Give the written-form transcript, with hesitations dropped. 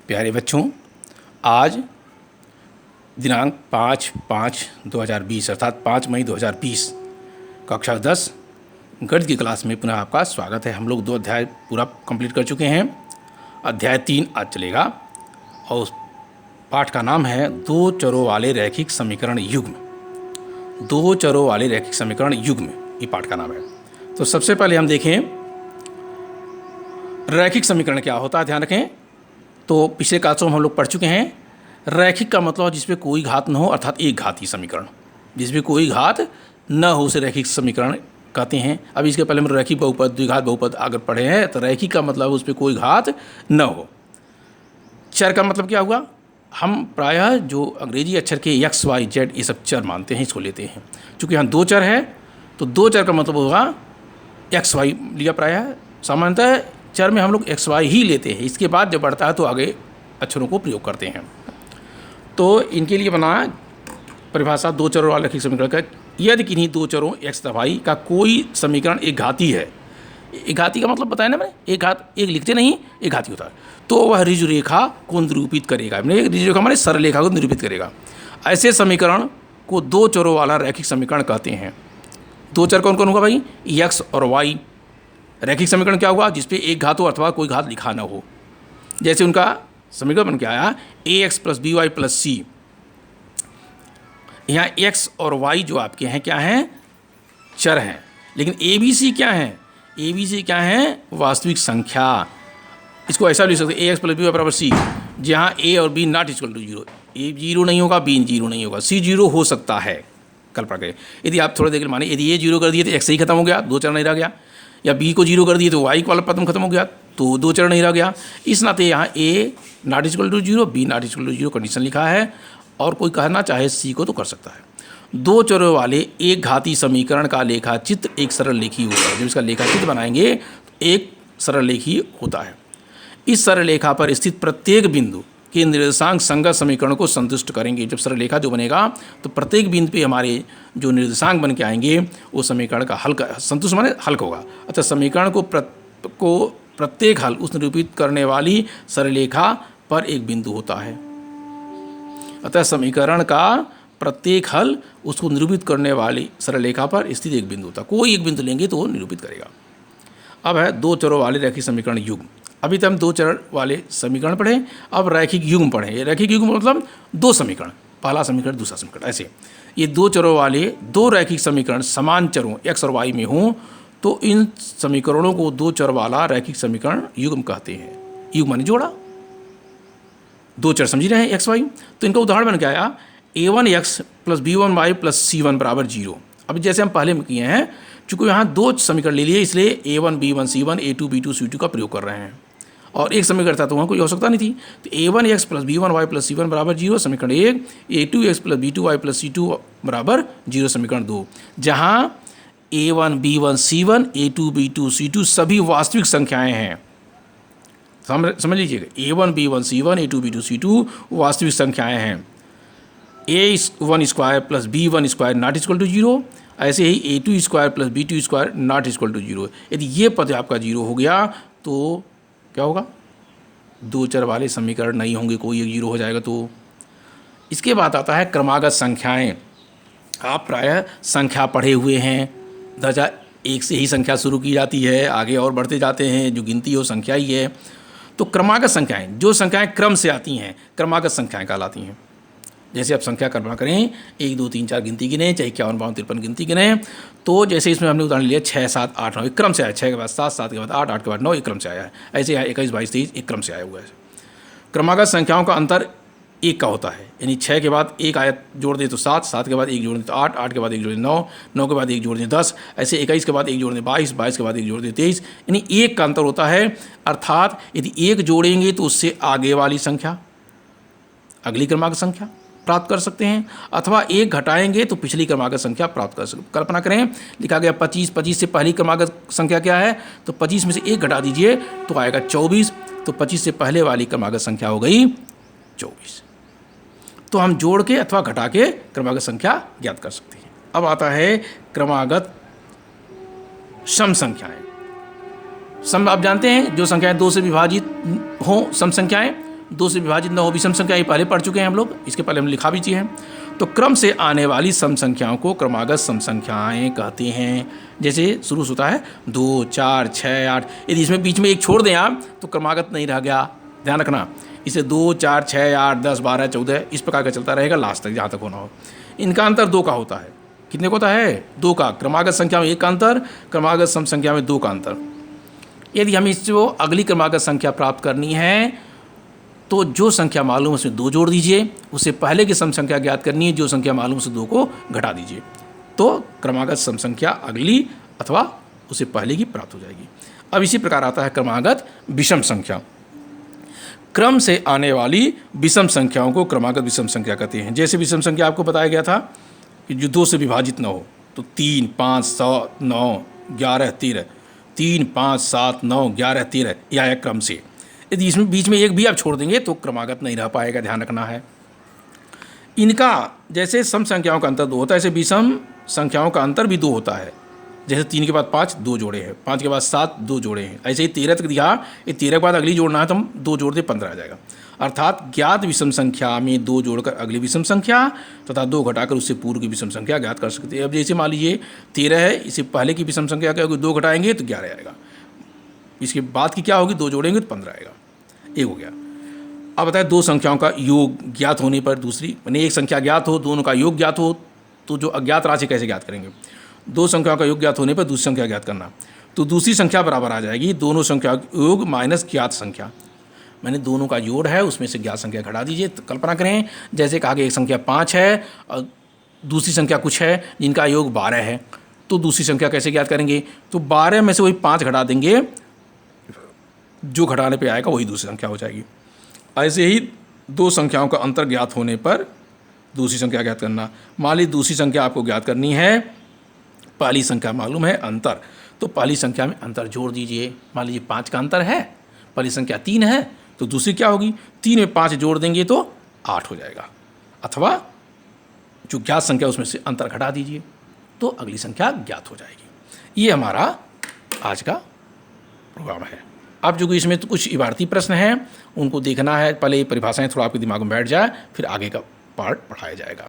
प्यारे बच्चों, आज दिनांक 5/5/2020 अर्थात 5 मई 2020 कक्षा 10 गणित की क्लास में पुनः आपका स्वागत है। हम लोग 2 अध्याय पूरा कंप्लीट कर चुके हैं। अध्याय 3 आज चलेगा और उस पाठ का नाम है 2 चरों वाले रैखिक समीकरण युग्म। 2 चरों वाले रैखिक समीकरण युग्म, ये पाठ का नाम है। तो सबसे पहले हम देखें रैखिक समीकरण क्या होता है। ध्यान रखें, तो पिछले क्लासों में हम लोग पढ़ चुके हैं। रैखिक का मतलब जिसमें कोई घात न हो, अर्थात एक घातीय समीकरण। जिसमें कोई घात न हो उसे रैखिक समीकरण कहते हैं। अब इसके पहले हम रैखिक बहुपद, द्विघात बहुपद अगर पढ़े हैं तो रैखिक का मतलब उस पर कोई घात न हो। चर का मतलब क्या हुआ? हम प्रायः जो अंग्रेजी अक्षर के एक्स वाई जेड ये सब चर मानते हैं, इसको लेते हैं। चूँकि यहाँ 2 चर है तो 2 चर का मतलब होगा एक्स वाई लिया। प्रायः सामान्यतः चर में हम लोग एक्स वाई ही लेते हैं। इसके बाद जब बढ़ता है तो आगे अक्षरों को प्रयोग करते हैं। तो इनके लिए बना परिभाषा 2 चरों वाले रैखिक समीकरण का, यदि किन्हीं 2 चरों एक्स तथा वाई का कोई समीकरण एक घाती है। एक घाती का मतलब बताया ना मैंने, एक घात एक लिखते नहीं, एक घाती होता है। तो वह ऋजु रेखा को निरूपित करेगा। मैंने ऋजु रेखा माने सरल रेखा को निरूपित करेगा। ऐसे समीकरण को 2 चरों वाला रैखिक समीकरण कहते हैं। 2 चर कौन कौन होगा भाई? एक्स और वाई। रैखिक समीकरण क्या हुआ? जिसपे एक घात हो अथवा कोई घात लिखा ना हो। जैसे उनका समीकरण बन के आया ax + by + c। यहाँ x और y जो आपके हैं क्या हैं? चर हैं। लेकिन a b c क्या है? a b c क्या है? वास्तविक संख्या। इसको ऐसा भी लिख सकते हैं ax + by = c, जहाँ a और b ≠ 0। a 0 नहीं होगा, b 0 नहीं होगा, c 0 हो सकता है। कल्पना करें, यदि आप थोड़ा देर माने यदि a 0 कर दिए तो x ही खत्म हो गया, 2 चर नहीं रह गया। या b को 0 कर दिए तो y वाला पदम खत्म हो गया, तो 2 चर नहीं रह गया। इस नाते यहाँ a ≠ 0, b ≠ 0 कंडीशन लिखा है। और कोई कहना चाहे c को तो कर सकता है। 2 चरों वाले एक घाती समीकरण का लेखाचित्र एक सरल रेखी होता है। जब इसका लेखाचित्र बनाएंगे तो एक सरल रेखी होता है। इस सरल रेखा पर स्थित प्रत्येक बिंदु के निर्देशांक संगत समीकरण को संतुष्ट करेंगे। जब सरल रेखा जो बनेगा तो प्रत्येक बिंदु पे हमारे जो निर्देशांक बन के आएंगे वो समीकरण का हल का संतुष्ट माने हल होगा। अच्छा, समीकरण को प्रत्येक हल उस निरूपित करने वाली सरल रेखा पर एक बिंदु होता है। अतः समीकरण का प्रत्येक हल उसको निरूपित करने वाली सरल रेखा पर स्थित एक बिंदु होता है। कोई एक बिंदु लेंगे तो वो निरूपित करेगा। अब है 2 चरों वाले रैखिक समीकरण युग्म। अभी तक हम 2 चर वाले समीकरण पढ़े, अब रैखिक युग्म पढ़े। रैखिक युग्म मतलब 2 समीकरण, पहला समीकरण दूसरा समीकरण। ऐसे ये 2 चरों वाले 2 रैखिक समीकरण समान चरों एक्स और वाई में हों तो इन समीकरणों को 2 चर वाला रैखिक समीकरण युग्म कहते हैं। युग्म माने जोड़ा। 2 चर समझ रहे हैं एक्स वाई। तो इनका उदाहरण बन के आया a1x + b1y + c1 = 0। अब जैसे हम पहले में किए हैं, चूँकि यहाँ 2 समीकरण ले लिए इसलिए a1 b1 c1 a2 b2 c2 का प्रयोग कर रहे हैं। और एक समीकरण था तो वहाँ कोई आवश्यकता नहीं थी। तो a1x + b1y + c1 = 0 समीकरण 1, a2x + b2y + c2 = 0 समीकरण 2, जहाँ a1 b1 c1 a2 b2 c2 सभी वास्तविक संख्याएं हैं। समझ लीजिएगा, a1 b1 c1 a2 b2 c2 वास्तविक संख्याएं हैं। a1² + b1² ≠ 0। ऐसे ही a2² + b2² ≠ 0। यदि ये पद आपका 0 हो गया तो क्या होगा? 2 चर वाले समीकरण नहीं होंगे, कोई एक 0 हो जाएगा। तो इसके बाद आता है क्रमागत संख्याएं। आप प्रायः संख्या पढ़े हुए हैं, दर्जा 1 से ही संख्या शुरू की जाती है, आगे और बढ़ते जाते हैं। जो गिनती हो संख्या ही है। तो क्रमागत संख्याएं, जो संख्याएं क्रम से आती हैं, क्रमागत संख्याएं कहलाती हैं। जैसे आप संख्या कल्पना करें, 1 2 3 4 गिनती गिने, चाहे 51 52 53 गिनती गिने, तो जैसे इसमें हमने उदाहरण लिया 6 7 8 9 एक क्रम से आया, 6 के बाद 7 7 के बाद 8 8 के बाद 9 एक क्रम से आया है। ऐसे यहाँ 21 22 23 एक क्रम से आया हुआ है। क्रमागत संख्याओं का अंतर 1 का होता है, यानी 6 के बाद 1 आया जोड़ दे तो 7, 7 के बाद 1 जोड़ दे तो 8, 8 के बाद 1 जोड़ दे 9, 9 के बाद 1 जोड़ दे 10, ऐसे 21 के बाद 1 जोड़ दे 22, 22 के बाद 1 जोड़ दे 23, यानी 1 का अंतर होता है। अर्थात यदि 1 जोड़ेंगे तो उससे आगे वाली संख्या अगली क्रमागत संख्या प्राप्त कर सकते हैं, अथवा 1 घटाएंगे तो पिछली क्रमागत संख्या प्राप्त कर सकते। कल्पना करें, लिखा गया 25, 25 से पहली क्रमागत संख्या क्या है? तो 25 में से 1 घटा दीजिए तो आएगा 24। तो 25 से पहले वाली क्रमागत संख्या हो गई 24। तो हम जोड़ के अथवा घटा के क्रमागत संख्या ज्ञात कर सकते हैं। अब आता है क्रमागत सम संख्याएं। सम आप जानते हैं, जो संख्याएं 2 से विभाजित हों, सम संख्याएं 2 से विभाजित न हो विषम संख्या, ये पहले पढ़ चुके हैं हम लोग, इसके पहले हम लिखा भी चीज़ है। तो क्रम से आने वाली सम संख्याओं को क्रमागत सम संख्याएँ कहते हैं। जैसे शुरू होता है 2, 4, 6, 8, यदि इसमें बीच में एक छोड़ दें आप तो क्रमागत नहीं रह गया, ध्यान रखना। इसे 2, 4, 6, 8, 10, 12, 14 इस प्रकार का चलता रहेगा लास्ट तक, जहाँ तक होना हो। इनका अंतर 2 का होता है। कितने का होता है? 2 का। क्रमागत संख्या में 1 का अंतर, क्रमागत सम संख्या में 2 का अंतर। यदि हमें इसको अगली क्रमागत संख्या प्राप्त करनी है तो जो संख्या मालूम है उसमें 2 जोड़ दीजिए, उससे पहले की सम संख्या ज्ञात करनी है, जो संख्या मालूम से 2 को घटा दीजिए, तो क्रमागत सम संख्या अगली अथवा उससे पहले की प्राप्त हो जाएगी। अब इसी प्रकार आता है क्रमागत विषम संख्या। क्रम से आने वाली विषम संख्याओं को क्रमागत विषम संख्या कहते हैं। जैसे विषम संख्या आपको बताया गया था कि जो 2 से विभाजित न हो, तो 3, 5, 7, 9, 11, 13, 3, 5, 7, 9, 11, 13 यह है क्रम से। यदि इसमें बीच में एक भी आप छोड़ देंगे तो क्रमागत नहीं रह पाएगा, ध्यान रखना है। इनका जैसे सम संख्याओं का अंतर 2 होता है, ऐसे विषम संख्याओं का अंतर भी 2 होता है। जैसे 3 के बाद 5 2 जोड़े हैं, 5 के बाद 7 2 जोड़े हैं, ऐसे ही 13 तक दिया, ये 13 के बाद अगली जोड़ना है तो हम 2 जोड़ दे 15 आ जाएगा। अर्थात ज्ञात विषम संख्या में 2 जोड़कर अगली विषम संख्या तथा 2 घटाकर उससे पूर्व की विषम संख्या ज्ञात कर सकते हैं। अब जैसे मान लीजिए 13 है, इससे पहले की विषम संख्या क्या होगी? 2 घटाएंगे तो 11 आएगा, इसके बाद की क्या होगी? 2 जोड़ेंगे तो 15 आएगा। एक हो गया। अब बताए 2 संख्याओं का योग ज्ञात होने पर दूसरी, यानी एक संख्या ज्ञात हो, दोनों का योग ज्ञात हो, तो जो अज्ञात राशि कैसे ज्ञात करेंगे? 2 संख्याओं का योग ज्ञात होने पर दूसरी संख्या ज्ञात करना, तो दूसरी संख्या बराबर आ जाएगी दोनों संख्या योग माइनस ज्ञात संख्या। मैंने दोनों का जोड़ है उसमें से ज्ञात संख्या घटा दीजिए। तो कल्पना करें जैसे कहा कि एक संख्या 5 है और दूसरी संख्या कुछ है जिनका योग 12 है, तो दूसरी संख्या कैसे ज्ञात करेंगे? तो 12 में से वही 5 घटा देंगे, जो घटाने पे आएगा वही दूसरी संख्या हो जाएगी। ऐसे ही 2 संख्याओं का अंतर ज्ञात होने पर दूसरी संख्या ज्ञात करना। मान ली दूसरी संख्या आपको ज्ञात करनी है, पहली संख्या मालूम है अंतर, तो पहली संख्या में अंतर जोड़ दीजिए। मान लीजिए 5 का अंतर है, पहली संख्या 3 है, तो दूसरी क्या होगी? 3 में 5 जोड़ देंगे तो 8 हो जाएगा, अथवा जो ज्ञात संख्या उसमें से अंतर घटा दीजिए तो अगली संख्या ज्ञात हो जाएगी। ये हमारा आज का प्रोग्राम है। अब जो इसमें तो कुछ इबारती प्रश्न हैं उनको देखना है, पहले परिभाषाएं थोड़ा आपके दिमाग में बैठ जाए, फिर आगे का पार्ट पढ़ाया जाएगा।